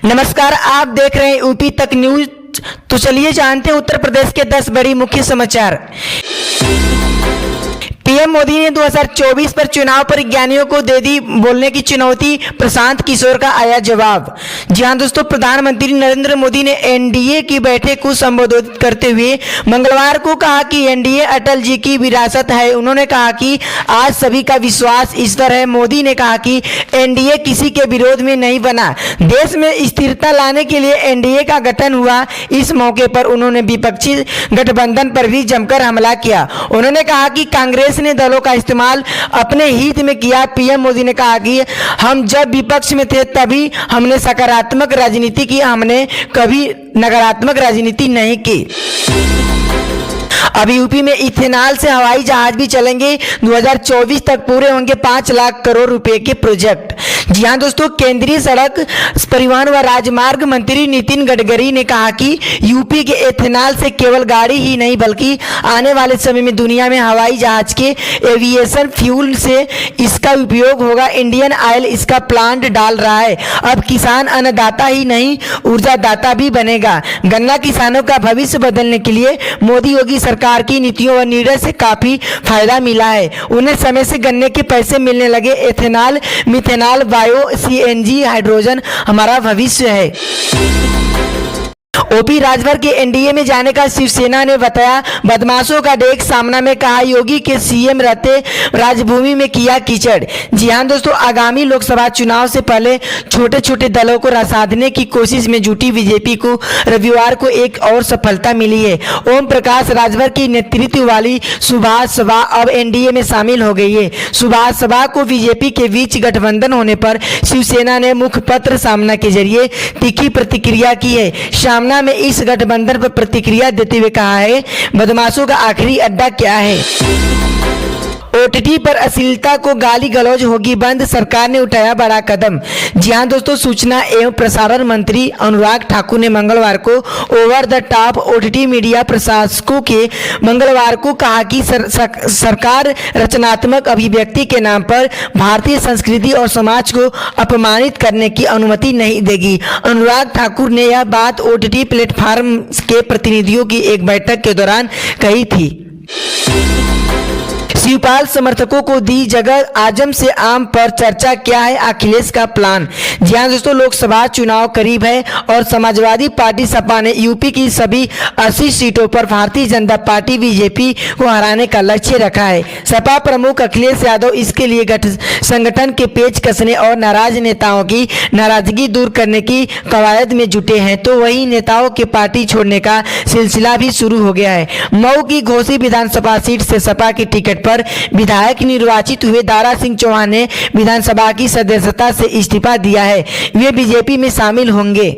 नमस्कार, आप देख रहे हैं यूपी तक न्यूज। तो चलिए जानते हैं उत्तर प्रदेश के 10 बड़ी मुख्य समाचार। पीएम मोदी ने 2024 पर चुनाव पर विज्ञानियों को दे दी बोलने की चुनौती, प्रशांत किशोर का आया जवाब। जी हां दोस्तों, प्रधानमंत्री नरेंद्र मोदी ने एनडीए की बैठक को संबोधित करते हुए मंगलवार को कहा कि एनडीए अटल जी की विरासत है। उन्होंने कहा कि आज सभी का विश्वास इस पर है। मोदी ने कहा कि एनडीए किसी के विरोध में नहीं बना, देश में स्थिरता लाने के लिए एनडीए का गठन हुआ। इस मौके पर उन्होंने विपक्षी गठबंधन पर भी जमकर हमला किया। उन्होंने कहा कि कांग्रेस ने दलों का इस्तेमाल अपने हित में किया। पीएम मोदी ने कहा कि हम जब विपक्ष में थे तभी हमने सकारात्मक राजनीति की, हमने कभी नकारात्मक राजनीति नहीं की। अभी यूपी में इथेनॉल से हवाई जहाज भी चलेंगे। 2024 तक पूरे होंगे 5 लाख करोड़ रुपए के प्रोजेक्ट। जी हां दोस्तों, केंद्रीय सड़क परिवहन व राजमार्ग मंत्री नितिन गडकरी ने कहा कि यूपी के इथेनॉल से केवल गाड़ी ही नहीं बल्कि आने वाले समय में दुनिया में हवाई जहाज के एविएशन फ्यूल से इसका उपयोग होगा। इंडियन ऑयल इसका प्लांट डाल रहा है। अब किसान अन्नदाता ही नहीं, ऊर्जादाता भी बनेगा। गन्ना किसानों का भविष्य बदलने के लिए मोदी योगी सरकार की नीतियों व निर्णय से काफी फायदा मिला है। उन्हें समय से गन्ने के पैसे मिलने लगे। Ethanol, methanol, bio CNG, hydrogen हमारा भविष्य है। ओपी राजभर के एनडीए में जाने का शिवसेना ने बताया बदमाशों का डेग। सामना में कहा योगी के सीएम रहते राजभूमि में किया कीचड़। जी हां दोस्तों, आगामी लोकसभा चुनाव से पहले छोटे छोटे दलों को रसादने की कोशिश में जुटी बीजेपी को रविवार को एक और सफलता मिली है। ओम प्रकाश राजभर की नेतृत्व वाली सुभाष सभा अब एनडीए में शामिल हो गई है। सुभाष सभा को बीजेपी के बीच गठबंधन होने पर शिवसेना ने मुखपत्र सामना के जरिए तीखी प्रतिक्रिया की है। सामना में इस गठबंधन पर प्रतिक्रिया देते हुए कहा है बदमाशों का आखिरी अड्डा क्या है। ओटीटी पर अश्लीलता को गाली गलौज होगी बंद, सरकार ने उठाया बड़ा कदम। जी हां दोस्तों, सूचना एवं प्रसारण मंत्री अनुराग ठाकुर ने मंगलवार को over the top OTT media प्रशासकों के मंगलवार को कहा कि सरकार रचनात्मक अभिव्यक्ति के नाम पर भारतीय संस्कृति और समाज को अपमानित करने की अनुमति नहीं देगी। अनुराग ठाकुर ने यह बात ओटीटी प्लेटफॉर्म के प्रतिनिधियों की एक बैठक के दौरान कही थी। शिवपाल समर्थकों को दी जगह, आजम से आम पर चर्चा, क्या है अखिलेश का प्लान। जी हां दोस्तों, लोकसभा चुनाव करीब है और समाजवादी पार्टी सपा ने यूपी की सभी 80 सीटों पर भारतीय जनता पार्टी बीजेपी को हराने का लक्ष्य रखा है। सपा प्रमुख अखिलेश यादव इसके लिए संगठन के पेच कसने और नाराज नेताओं की नाराजगी दूर करने की कवायद में जुटे हैं, तो वही नेताओं के पार्टी छोड़ने का सिलसिला भी शुरू हो गया है। मऊ की घोसी विधानसभा सीट से सपा की टिकट पर विधायक निर्वाचित हुए दारा सिंह चौहान ने विधानसभा की सदस्यता से इस्तीफा दिया है। वे बीजेपी में शामिल होंगे।